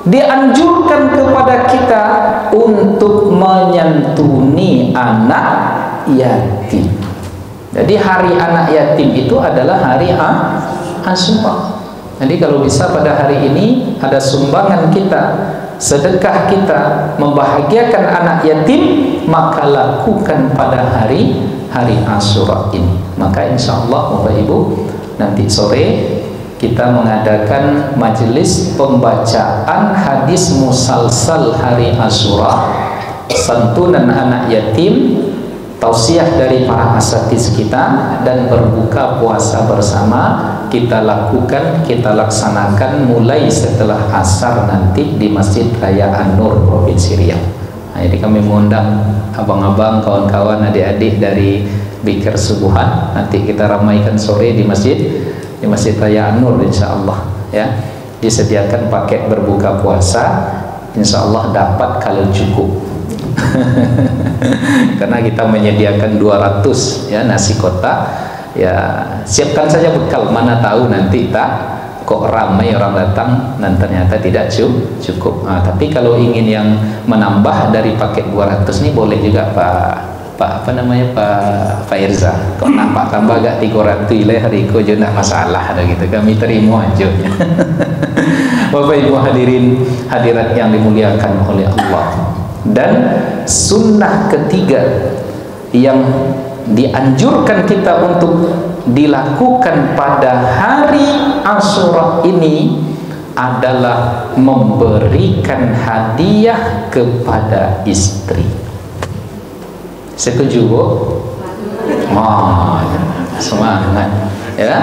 dianjurkan kepada kita untuk menyantuni anak yatim. Jadi hari anak yatim itu adalah hari Asyura. Jadi kalau bisa pada hari ini ada sumbangan kita, sedekah kita, membahagiakan anak yatim, maka lakukan pada hari Asyura ini. Maka insya Allah Bapak Ibu, nanti sore kita mengadakan majelis pembacaan hadis musalsal hari Asyura, santunan anak yatim, tausiah dari para asatiz kita, dan berbuka puasa bersama kita lakukan, kita laksanakan mulai setelah asar nanti di Masjid Raya An-Nur Provinsi Riau. Nah, jadi kami mengundang abang-abang, kawan-kawan, adik-adik dari Bikir Subuhan. Nanti kita ramaikan sore di Masjid Raya An-Nur, insya Allah, ya. Disediakan paket berbuka puasa, insya Allah dapat kalau cukup. Karena kita menyediakan 200 ya nasi kotak. Ya, siapkan saja bekal, mana tahu nanti kok ramai orang datang dan ternyata tidak cukup. Nah, tapi kalau ingin yang menambah dari paket 200 ini boleh juga Pak Irza. Kok nampak tambah gak 300 lah hari ko je nak masalah ada gitu. Kami terima aja. Bapak Ibu hadirin hadirat yang dimuliakan oleh Allah. Dan sunnah ketiga yang dianjurkan kita untuk dilakukan pada hari Asyura ini adalah memberikan hadiah kepada istri. Setuju, Bu? Semangat, ya.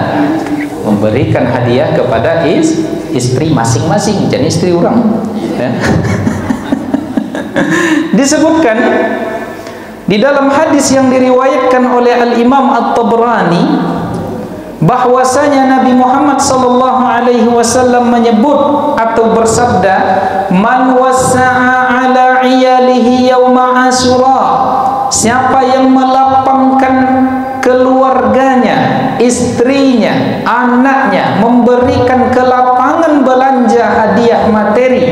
Memberikan hadiah kepada istri masing-masing, jadi istri orang, ya. Disebutkan di dalam hadis yang diriwayatkan oleh Al-Imam At-Tabrani bahwasanya Nabi Muhammad sallallahu alaihi wasallam menyebut atau bersabda, man wasa'a ala iyalihi yauma Asyura, siapa yang melapangkan keluarganya, istrinya, anaknya, memberikan kelapangan belanja hadiah materi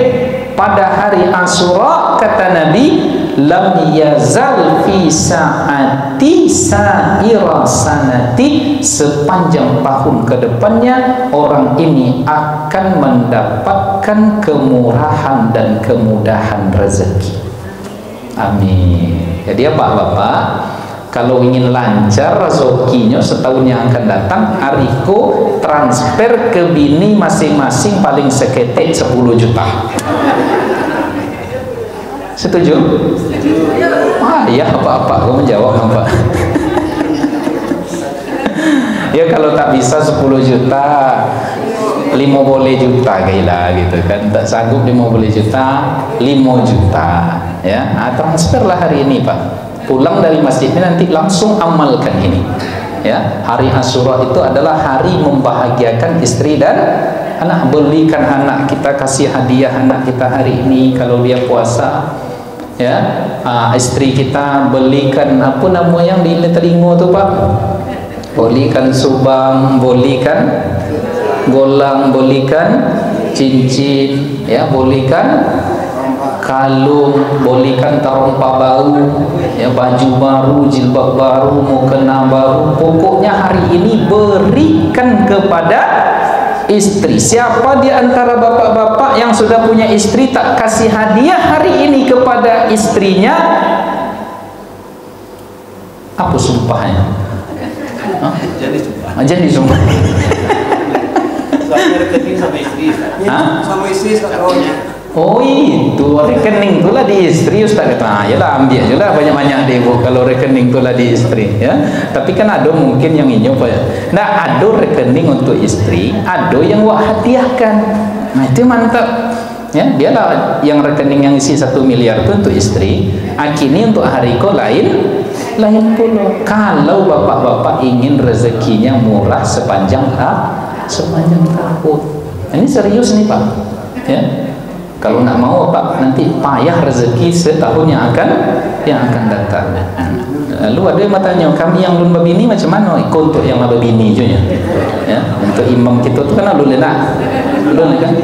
pada hari Asyura, kata Nabi, lam yazal fi sa'ati sa'ira sanati, sepanjang tahun ke depannya orang ini akan mendapatkan kemurahan dan kemudahan rezeki. Amin. Jadi ya Bapak, Kalau ingin lancar rezekinya setahun yang akan datang, Ariko transfer ke bini masing-masing paling seketik 10 juta. Setuju? Ya apa-apa, aku menjawab apa? Ya kalau tak bisa 10 juta, 5 boleh juta gila gitu kan. Tak sanggup 5 boleh juta, 5 juta ya. Transferlah hari ini Pak. Pulang dari masjid ini nanti langsung amalkan ini ya. Hari Asyura itu adalah hari membahagiakan istri dan anak. Belikan anak kita, kasih hadiah anak kita hari ini kalau dia puasa ya. Istri kita belikan apa nama yang di telinga tu Pak, belikan subang, belikan golang, belikan cincin ya, belikan kalung, belikan terompa baru ya, baju baru, jilbab baru, mukena baru. Pokoknya hari ini berikan kepada istri. Siapa di antara bapak-bapak yang sudah punya istri tak kasih hadiah hari ini kepada istrinya? Apa sumpahnya? Jadi sumpah. Sama istri. Sama istri sekarang. Oh itu rekening itulah di istri Ustaz kata. Ya lah ambil je lah banyak-banyak deh bu kalau rekening itulah di istri ya. Tapi kan ada mungkin yang ini apa ya. Nah ada rekening untuk istri, ada yang wak hadiahkan. Nah itu mantap. Ya, dia lah yang rekening yang isi 1 miliar itu untuk istri. Akhirnya untuk hariko lain pula. Kalau bapak-bapak ingin rezekinya murah sepanjang tahun. Ini serius nih Pak. Ya. Kalau nak mau Pak nanti payah rezeki setahun yang akan datang. Lalu ada yang bertanya, kami yang belum berbini macam mana? Ikut untuk yang berbini je ya. Untuk imam kita tu kan belum nak. Belum kan?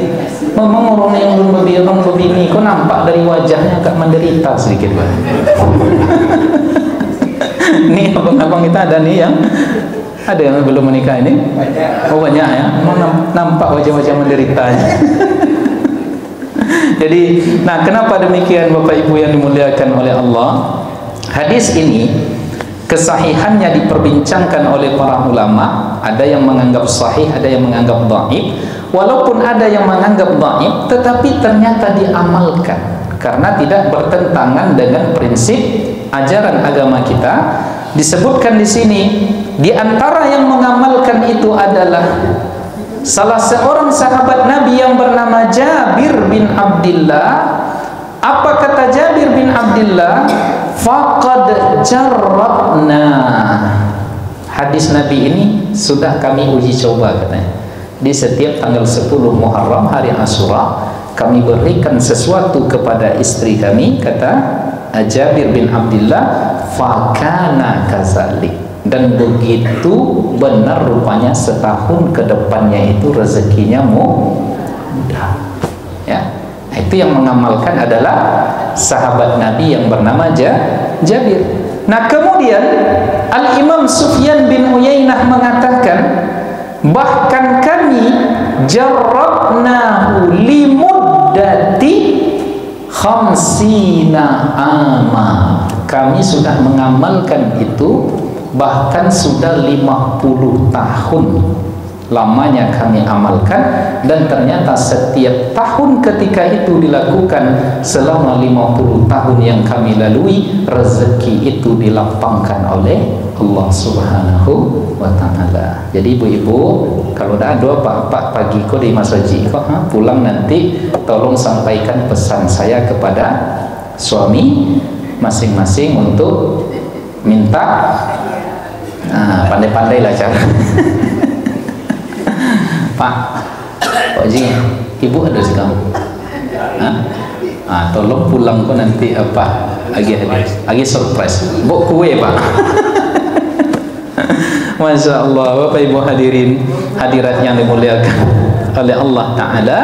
Memang orang yang belum berbini, kau nampak dari wajahnya agak menderita sedikit Pak. Ni abang-abang kita ada nih yang ada yang belum menikah ini? Oh banyak ya. Nampak wajah-wajah menderitanya. Jadi, nah kenapa demikian Bapak Ibu yang dimuliakan oleh Allah? Hadis ini kesahihannya diperbincangkan oleh para ulama. Ada yang menganggap sahih, ada yang menganggap dhaif. Walaupun ada yang menganggap dhaif, tetapi ternyata diamalkan karena tidak bertentangan dengan prinsip ajaran agama kita. Disebutkan di sini, di antara yang mengamalkan itu adalah salah seorang sahabat Nabi yang bernama Jabir bin Abdullah. Apa kata Jabir bin Abdullah? Faqad jarrabna. Hadis Nabi ini sudah kami uji coba katanya. Di setiap tanggal 10 Muharram hari Asyura kami berikan sesuatu kepada istri kami, kata Jabir bin Abdullah, fakana kazalik. Dan begitu benar rupanya setahun ke depannya itu rezekinya mudah ya. Itu yang mengamalkan adalah sahabat Nabi yang bernama Jabir. Nah kemudian Al-Imam Sufyan bin Uyainah mengatakan, bahkan kami jarrabnahu limuddati khamsina ama. Kami sudah mengamalkan itu bahkan sudah 50 tahun lamanya kami amalkan, dan ternyata setiap tahun ketika itu dilakukan selama 50 tahun yang kami lalui, rezeki itu dilapangkan oleh Allah Subhanahu wa ta'ala. Jadi ibu-ibu kalau dah ada apa-apa pagi ko di masjid ko pulang nanti tolong sampaikan pesan saya kepada suami masing-masing untuk minta pandai-pandai lah cara. Pak Haji, ibu ada sekarang? Tolong pulang kok nanti apa? Lagi surprise. Bawa kue Pak. Masya Allah, Bapak Ibu hadirin hadirat yang dimuliakan oleh Allah Ta'ala.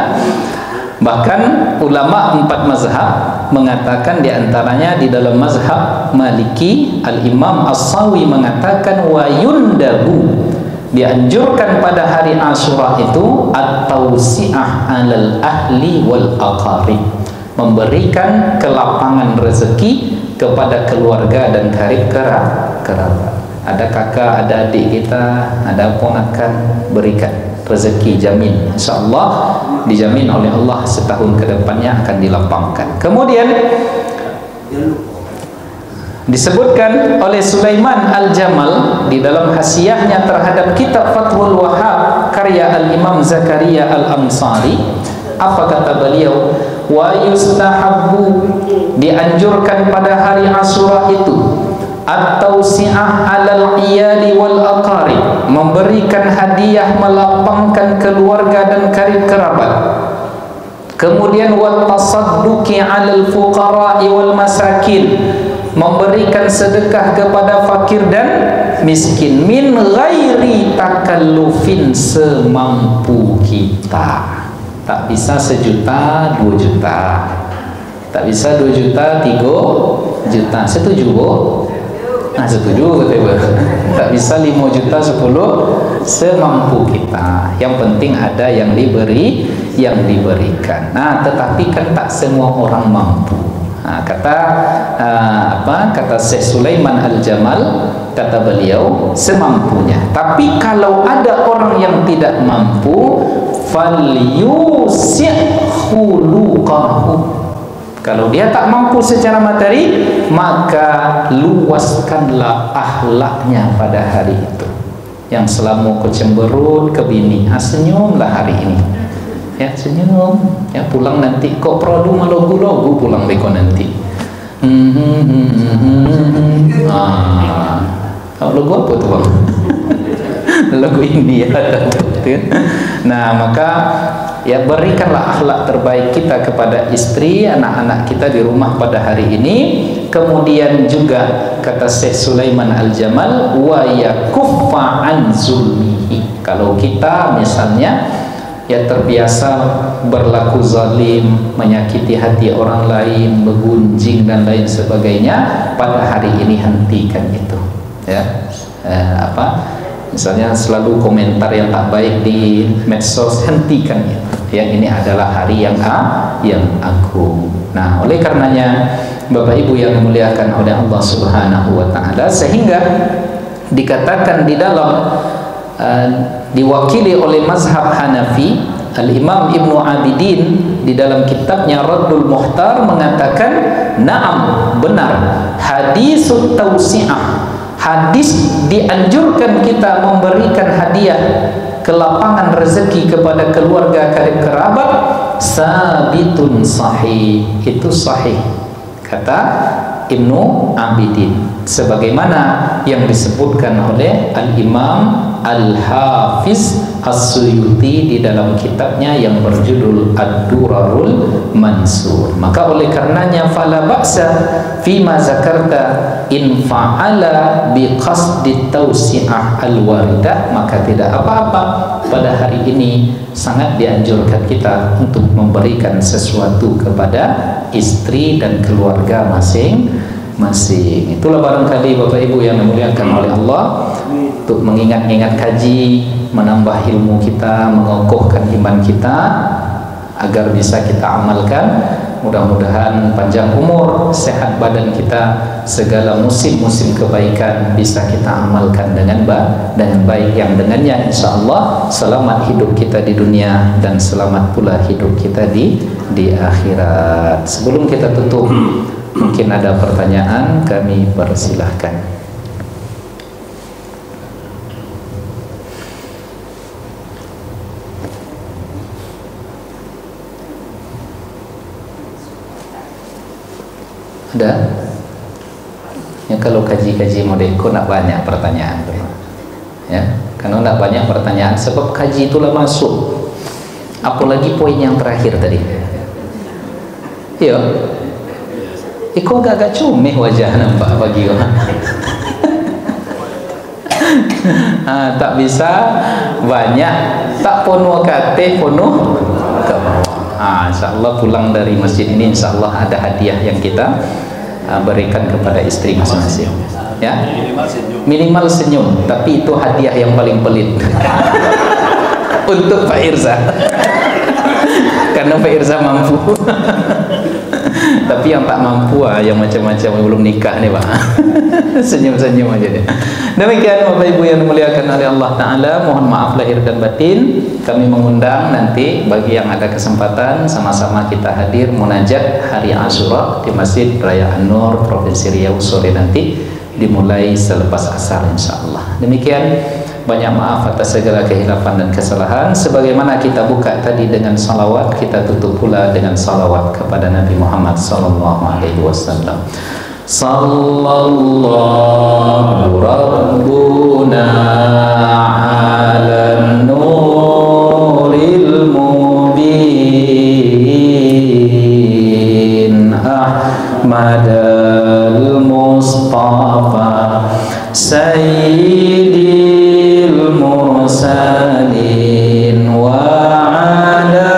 Bahkan ulama 4 mazhab mengatakan, diantaranya di dalam mazhab Maliki, Al-Imam As-Sawi mengatakan wa yundabu, dianjurkan pada hari Asyura itu at-tausi'ah 'alal ahli wal aqarib, memberikan kelapangan rezeki kepada keluarga dan karib kerabat. Ada kakak, ada adik kita, ada ponakan, berikan rezeki, jamin, insyaallah dijamin oleh Allah setahun ke depannya akan dilapangkan. Kemudian disebutkan oleh Sulaiman Al-Jamal di dalam hasyiahnya terhadap kitab Fathul Wahhab karya Al-Imam Zakaria Al-Ansari, apa kata beliau? Wa yustahabbu, dianjurkan pada hari Asyura itu at-tausi'ah 'alal iyali wal aqarib, memberikan hadiah, melapangkan keluarga dan karib kerabat. Kemudian wa tasadduqi 'alal fuqara'i wal masakin, memberikan sedekah kepada fakir dan miskin, min ghairi takallufin, semampu kita. Tak bisa 1 juta 2 juta, tak bisa 2 juta 3 juta. Setuju Bu? Nah, setuju betul. Tak bisa 5 juta 10, semampu kita. Yang penting ada yang diberi, yang diberikan. Nah, tetapi kan tak semua orang mampu. Nah, kata Syekh Sulaiman Al-Jamal, kata beliau semampunya. Tapi kalau ada orang yang tidak mampu, falyusi'hu luqahu, kalau dia tak mampu secara materi, maka luaskanlah akhlaknya pada hari itu. Yang selama kau cemberut ke bini, senyumlah hari ini. Ya, senyum. Ya, pulang nanti kok produk logo-logo pulang beko nanti. Logo apa tuh Bang? Logo India. Nah, maka ya berikanlah akhlak terbaik kita kepada istri, anak-anak kita di rumah pada hari ini. Kemudian juga kata Syekh Sulaiman Al-Jamal, wa yakuffa an zulmihi, kalau kita misalnya ya terbiasa berlaku zalim, menyakiti hati orang lain, menggunjing dan lain sebagainya, pada hari ini hentikan itu. Ya, misalnya selalu komentar yang tak baik di medsos, hentikan itu. Yang ini adalah hari yang agung. Nah, oleh karenanya Bapak Ibu yang dimuliakan oleh Allah Subhanahu wa taala, sehingga dikatakan di dalam diwakili oleh mazhab Hanafi, Al-Imam Ibnu Abidin di dalam kitabnya Raddul Muhtar mengatakan, na'am, benar, hadisut tausi'ah, hadis dianjurkan kita memberikan hadiah, kelapangan rezeki kepada keluarga karib kerabat, sabitun sahih, itu sahih, kata Ibnu Abidin, sebagaimana yang disebutkan oleh Al-Imam Al-Hafiz As-Suyuti di dalam kitabnya yang berjudul Ad-Durarul Mansur. Maka oleh karenanya fala ba'sa fima zakarta in fa'ala biqasdi tausi'ah al-waridah, maka tidak apa-apa pada hari ini sangat dianjurkan kita untuk memberikan sesuatu kepada istri dan keluarga masing-masing. Itulah barangkali Bapak Ibu yang dimuliakan oleh Allah, untuk mengingat-ingat kaji, menambah ilmu kita, mengokohkan iman kita agar bisa kita amalkan. Mudah-mudahan panjang umur, sehat badan kita, segala musim-musim kebaikan bisa kita amalkan dengan baik, yang dengannya insyaallah selamat hidup kita di dunia dan selamat pula hidup kita di akhirat. Sebelum kita tutup, mungkin ada pertanyaan, kami persilahkan. Ada? Ya, kalau kaji-kaji modeko nak banyak pertanyaan, ya, karena nak banyak pertanyaan sebab kaji itulah masuk. Apalagi poin yang terakhir tadi. Iya. Iko agak comeh wajah nampak bagi orang. Tak bisa banyak, tak penuh kate penuh ke bawah. Insyaallah pulang dari masjid ini insyaallah ada hadiah yang kita berikan kepada istri masing-masing. Ya, minimal senyum, tapi itu hadiah yang paling pelit untuk Pak Irza. Karena Pak Irza mampu. Tapi yang tak mampu yang macam-macam belum nikah nih Pak. Senyum-senyum aja deh. Demikian Bapak Ibu yang dimuliakan oleh Allah Ta'ala, mohon maaf lahir dan batin. Kami mengundang nanti bagi yang ada kesempatan sama-sama kita hadir munajat hari Asyura di Masjid Raya An-Nur Provinsi Riau sore nanti, dimulai selepas asar insyaallah. Demikian, banyak maaf atas segala kehilafan dan kesalahan. Sebagaimana kita buka tadi dengan salawat, kita tutup pula dengan salawat kepada Nabi Muhammad sallallahu alaihi wasallam. Sallallahu rabbuna ala nuril mubin Ahmadal Mustafa Sayyidil Mursalin wa ala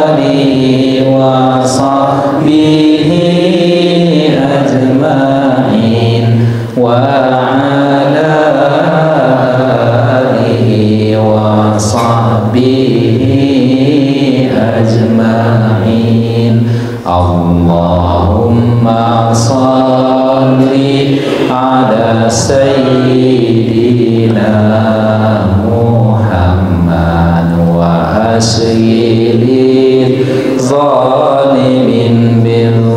alihi wa sahbihi ajma'in wa ala alihi wa sahbihi ajma'in. Allahumma salli ala sayyidina Muhammad wa asyiri zalimin bil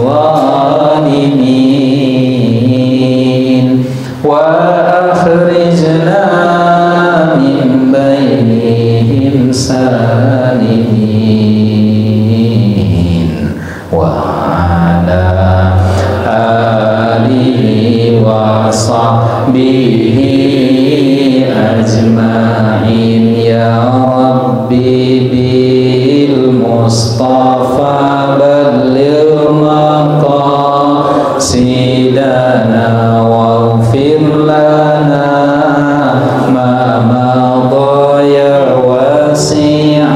zalimin wa akhrijna min bainihim salimin wa ala alihi wa sahbihi ajma'in. Ya Rabbi bil Mustafa balligh maqasidana waghfir lana ma madha ya wasi'al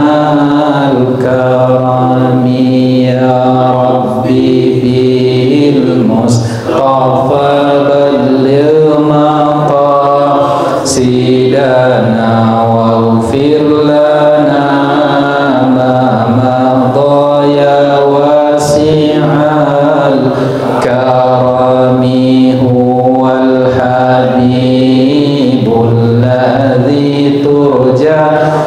karami. Ya Rabbi bil Mustafa balligh maqasidana waghfir lana ma madha ya wasi'al karami. Huwal habibul ladzi turja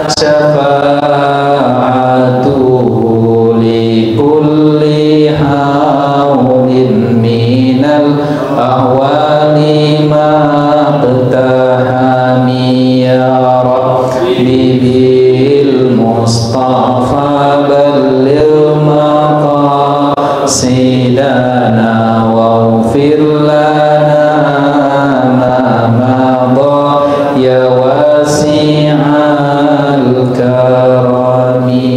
syafa'atuhu li kulli hawlin minal ahwali maqtahami. Ya Rabbi bil Mustafa balligh maqasidana waghfir lana ma madha ya wasi'al karami.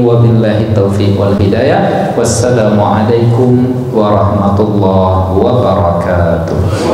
Wabillahi taufiq wal hidayah. Wassalamualaikum warahmatullahi wabarakatuh.